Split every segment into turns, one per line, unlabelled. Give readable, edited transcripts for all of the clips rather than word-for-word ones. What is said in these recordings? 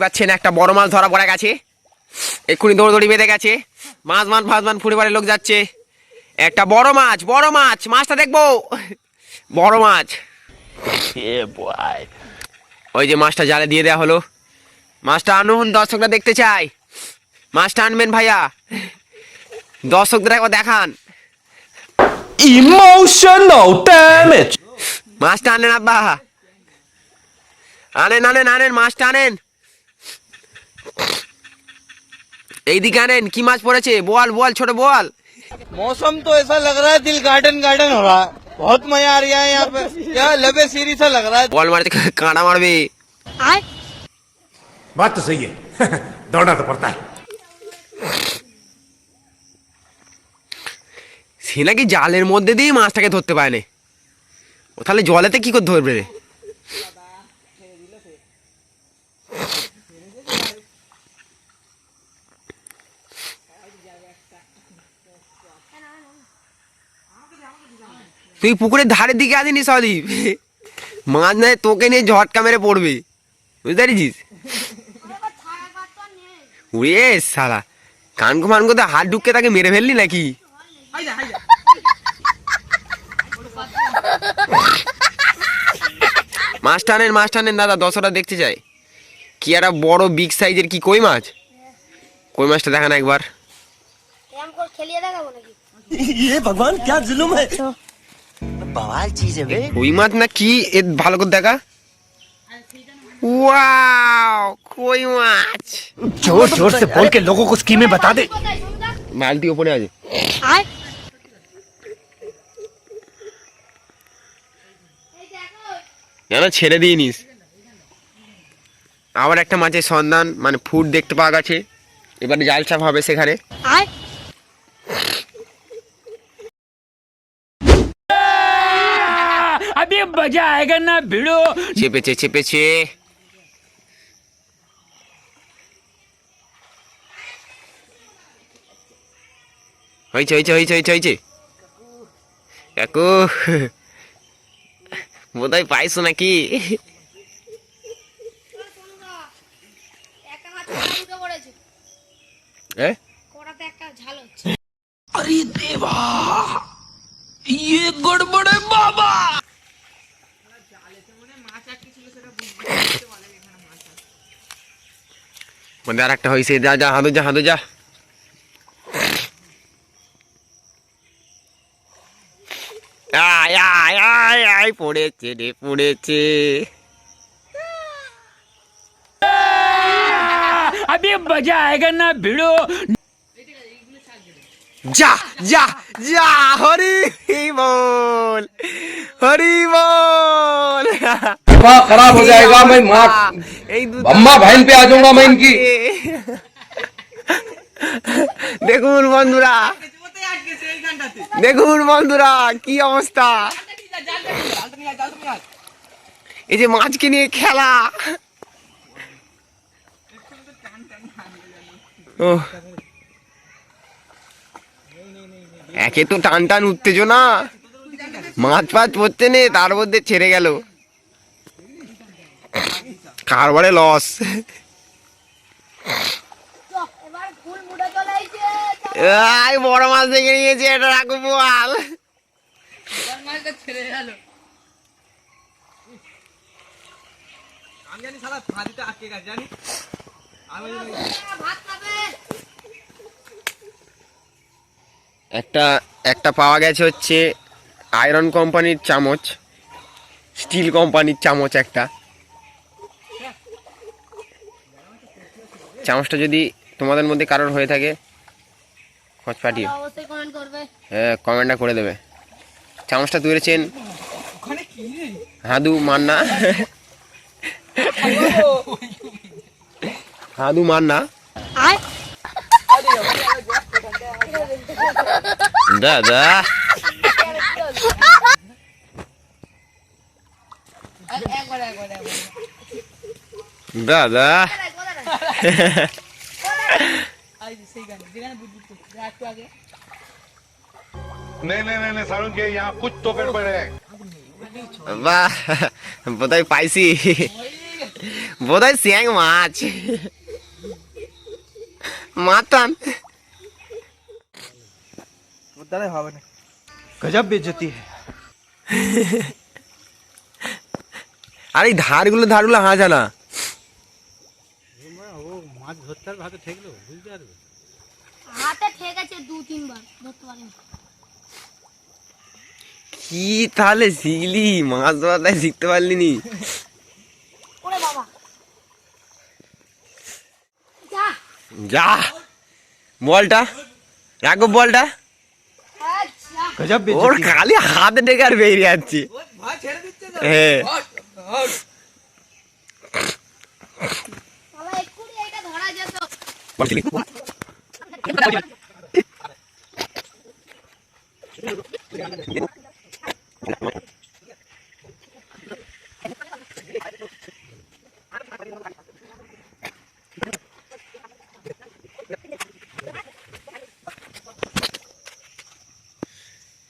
পাচ্ছেন একটা বড় মাছ ধরা পড়ে গেছে, এক্ষুনি দৌড়দৌড়ি বেঁধে গেছে। মাছ পরিবারের লোক যাচ্ছে। একটা বড় মাছ, মাছটা দেখবো। বড় মাছ, ওই যে মাছটা জালে দিয়ে দেওয়া হলো। মাছটা আনুন, দর্শকরা দেখতে চাই। মাছটা আনবেন ভাইয়া, দর্শকদের একবার দেখান।
Emotional damage.
মাছটা আনেন আব্বা, আনেন মাছটা আনেন। এইদিকে আনেন। কি মাছ পড়েছে? বোয়াল, ছোট বোয়াল।
मौसम तो ऐसा लग रहा है दिल गार्डन हो रहा है। बहुत मजा आ रहा है यहाँ पे, क्या लबे सीरी सा लग रहा है।
বল মারতে কাঁটা মারবে।
बात तो सही है दौड़ना तो पड़ता है।
সে নাকি জালের মধ্যে দিয়ে মাছটাকে ধরতে পারে না। ও তাহলে জলেতে কি করে ধরবে রে? তুই পুকুরের ধারের দিকে আসিনি সদীপ, মাছ নয় তোকে নিয়ে ঝটকা মেরে পড়বে, বুঝতে পারছিস? উড়ে সালা, কানকো মানকোতে হাত ঢুকে তাকে মেরে ফেললি নাকি? মাছটা আনেন দাদা, দশটা দেখতে চাই। কি একটা বড় বিগ সাইজের কি কই মাছ? কই মাছটা দেখান একবার।
भगवान क्या जुलुम है, बवाल चीज है बे।
কই মাছ না কি এ ভালো করে দেখা। ওয়াও, কই মাছ।
जोर जोर से बोल के लोगों को स्कीमें बता दे।
বালতি উপরে আছে। জানা ছেড়ে দিয়ে নিস। আবার একটা মাছের সন্ধান, মানে ফুট দেখতে পাওয়া গেছে। এবারে জাল চাপ হবে সেখানে।
अभी मजा आएगा ना भिड़ो।
চেপেছে। হয়েছে কাকু, বোধহয় পাইছো নাকি?
अरे देवा, ये गड़बड़ है बाबा।
মধ্যে আর একটা হয়েছে। যা হাঁদু যা। আয় পড়েছে।
अभी मजा आएगा ना भिड़ो।
যা হরি বল।
दिमाग खराब हो जाएगा। मैं माँ अम्मा बहन पे आ जाऊंगा मैं इनकी।
দেখুন বন্ধুরা কি অবস্থা। এই যে মাছকে নিয়ে খেলা। একে তো টান উত্তেজনা, মাছ পড়তে নেই, তার মধ্যে ছেড়ে গেল। কারবারে লস। বড় মাছ দেখে নিয়েছে, এটা রাখো বোয়াল। একটা পাওয়া গেছে হচ্ছে আয়রন কোম্পানির চামচ, স্টিল কোম্পানির চামচ। একটা চামচটা যদি তোমাদের মধ্যে কারোর হয়ে থাকে খোঁজ পাঠিয়ে হ্যাঁ কমেন্টটা করে দেবে। চামচটা তুলেছেন হাদু মান্না। দাদা
नहीं सारुण के यहाँ कुछ तो गड़बड़ है।
বাহ বোধহয় পাইছি। বোধহয় স্যাং মাছ। মাতান
गजब बेइज्जती है।
আরে এই ধারগুলো হাঁচা না।
হাতে ঠিক আছে 2-3 বার ধরতে পারি।
কি তাহলে শিখলি মাছ ধরাটাই শিখতে পারলি নি?
ওরে বাবা যা
যা বলটা রাখো বলটা।
আচ্ছা
गजब
ওর
बेइज्जती है।
খালি হাতে ডেকে আর বেরিয়ে যাচ্ছে। হ্যাঁ
বাবা এক্ষুনি এটা ধরা যেত।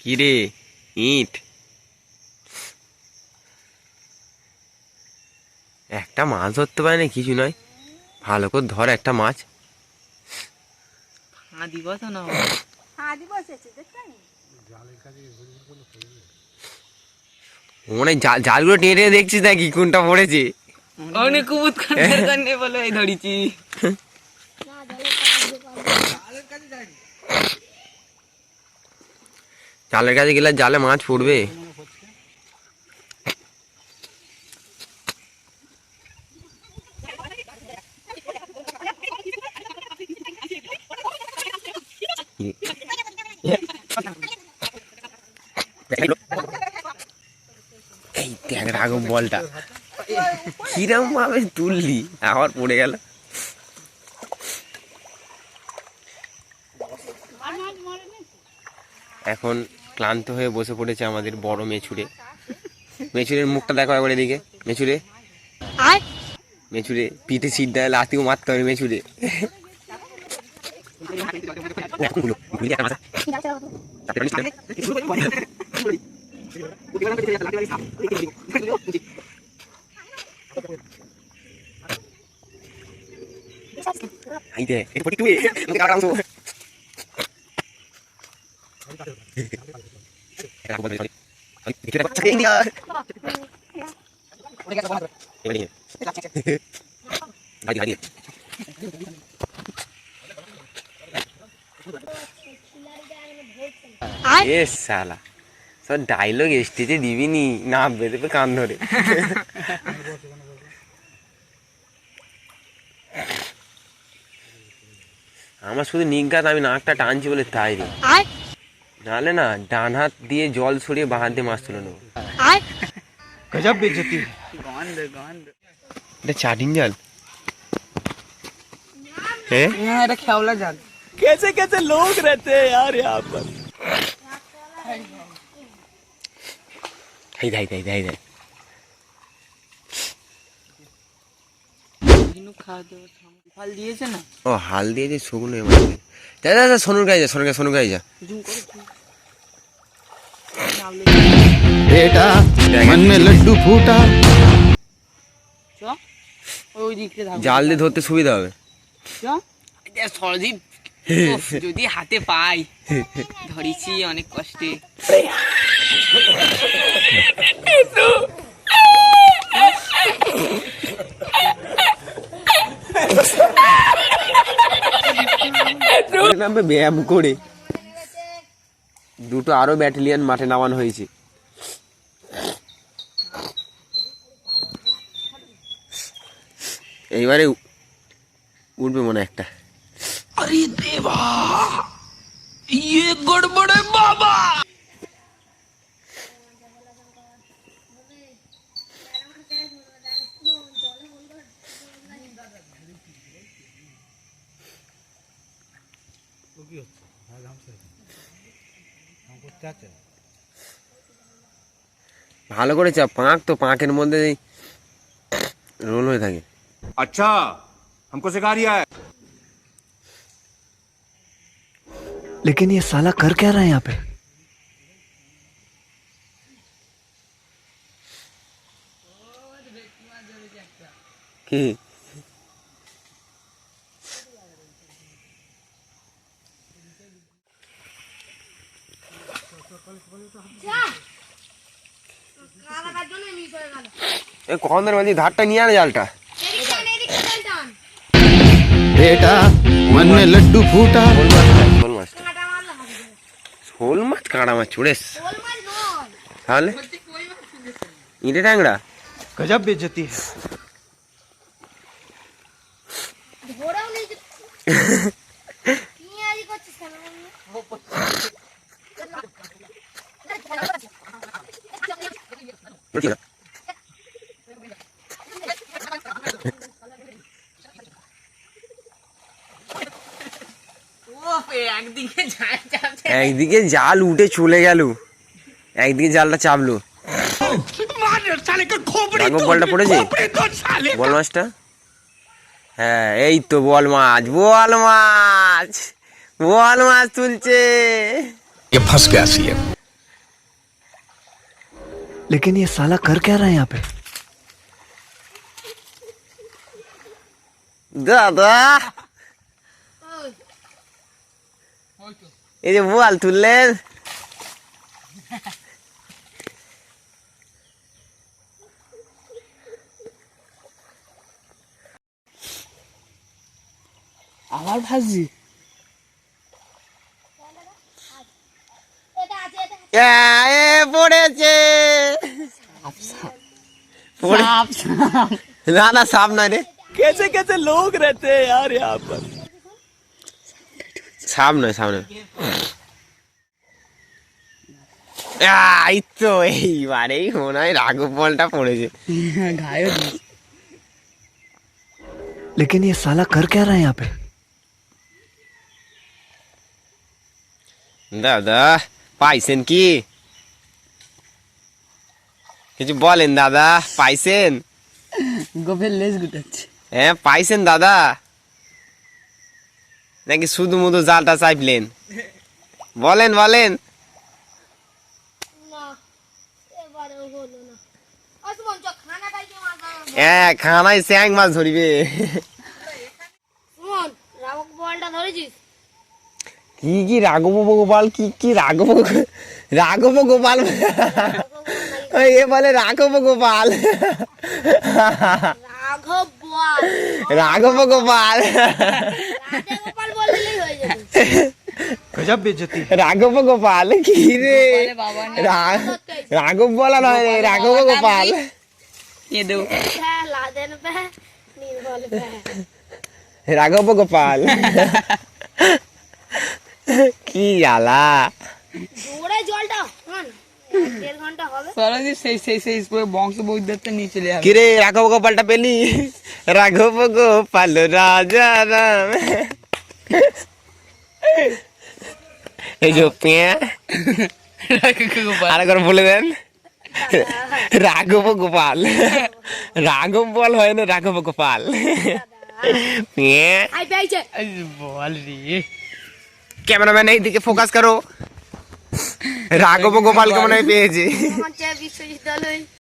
কি রে ইট একটা মাছ ধরতে পারে না কিছু নয়, ভালো করে ধর একটা মাছ।
আদি বসেছে দেখছেন?
মনে হয় জালগুলো টেনে টেনে দেখছিস নাকি কোনটা পড়েছে?
অনেক কুবুত কান্নার কান্নে বলে এই ধরিছি।
না জলের কাছে
জালের কাছে গেলে জালে মাছ পড়বে। এই দেখ রাখো বলটা কিরম ভাবে তুললি আবার পড়ে গেল। এখন ক্লান্ত হয়ে বসে পড়েছে আমাদের বড় মেছুরে। মেছুরের মুখটা দেখো একবার এদিকে। মেছুরে মেছুরে পিঠে সিট দেয়, লাতিও মারতে হবে মেছুরে। এ শালা সব ডায়লগ স্টেজে দিবিনি না বেঁধে কান ধরে। আমার শুধু নিজ্ঞাত আমি নাকটা টানছি বলে তাই রে, নাহলে না ডান হাত দিয়ে জল সরিয়ে বাঁ হাত দিয়ে মাছ তুলে নেবো।
गजब बेइज्जती है।
এটা চাটিং জাল। হ্যাঁ
হ্যাঁ এটা খেওলা জাল।
कैसे कैसे लोग रहते हैं यार यहाँ पर।
ধাই ধাই ধাই ধাই ধাই
ইনু খাওয়া দেবো ফল দিয়েছে না।
ও হাল দিয়ে যে শুকনো মাছ। যা যা যা সোনুর গায়ে যা, সোনুর গায়ে যা।
জুম করে
बेटा मन में लड्डू फूटा।
চ ওই দিকে থাকো।
জাল দিয়ে ধরতে সুবিধা হবে।
চ সরজিৎ যদি হাতে পাই ধরিছি অনেক কষ্টে।
নামবে ব্যায়াম করে দুটো আরো ব্যাটালিয়ন মাঠে নামানো হয়েছে। এইবারে উঠবে মনে একটা।
अरे देवा ये गड़बड़ है बाबा।
ভালো করে চাপ, পাঁক তো পাঁকের মধ্যে রোল হয়ে থাকে।
अच्छा हमको सिखा रिया है।
लेकिन ये साला कर क्या रहा है यहाँ पे?
কারাটার জন্য মিস হয়ে গেল।
এ কখন ধরে বলছি ধারটা নিয়ে আনে জালটা।
এদিকে টান, এদিকে টান।
बेटा मन में लड्डू फूटा।
শোল মাছটা
কাঁটা মারলে হবে।
শোল মাছ কাঁড়া মাছ চুড়েস
শোল মাছ নয়।
তাহলে ইঁটে ট্যাংরা।
गजब बेइज्जती है।
ধরেও নেই যে। কি আজি করছিস কেন?
একদিকে ঝাড় চাপছে।
একদিকে জাল উঠে চলে গেল, একদিকে জালটা চাপলো। রাঘব বলটা পড়েছে, বল মাছটা। হ্যাঁ এই তো বল মাছ, বল মাছ, বল মাছ তুলছে।
ये फंस गया सीएम। लेकिन ये साला कर क्या रहा है यहाँ पे?
দাদা এই যে বল তুললেন।
আবার ভাজি
এটা আছে, এটা আছে।
এ পড়েছে,
সাপ সাপ।
না না সাপ নয় রে,
कैसे कैसे लोग रहते हैं यार यहाँ पर।
সাপ নয়, সাপ নয়। এই তো এইবারেই মনে হয় রাঘব বলটা পড়েছে।
ঘায়ও
लेकिन ये साला कर क्या रहा है यहाँ पे?
দাদা পাইছেন কি, কিছু বলেন দাদা, পাইছেন?
গোফের লেজ গুটাচ্ছে।
হ্যাঁ পাইছেন দাদা, নাকি শুধু মুধু জালটা চাইপলেন? বলেন বলেন।
না, এবারেও হলো না। আসুন, চ, খানা খাইতে মাছ ধরবো।
হ্যাঁ খানায় স্যাং মাছ ধরিবে।
শোন, রামক বলটা ধরেছিস?
কি কি রাঘব গোপাল, কি কি রাঘব, রাঘব গোপাল, ওই এ বলে রাঘব গোপাল,
রাঘব বল।
রাঘব গোপাল,
রাধে গোপাল বললেই হয়ে যাবে।
गजब बेइज्जती है।
রাঘব গোপাল কি রে,
বলে বাবা না।
রাঘব বলা নয় রে, রাঘব গোপাল।
এ দেও।
হ্যাঁ, লাদেন পে, নির্মল পে।
রাঘব গোপাল কি জ্বালা।
জোরে জলটা হন, 1.5 ঘন্টা হবে।
সরজি সেই পুরো বংশ বৈদ্যতে নিয়ে চলে যাবে।
কিরে রাঘব গোপালটা পেলি? রাঘব গোপাল রাজা রাম, এই যে পেঁ আর একবার বলে দেন। রাঘব গোপাল, রাঘব বল হয় না, রাঘব গোপাল। পেঁ
আই পেয়েছে।
বল রে।
ক্যামেরাম্যান এই দিকে ফোকাস করো, রাঘব গোপালকে মনে হয় পেয়েছে।
মঞ্চে বিশ্ববিদ্যালয়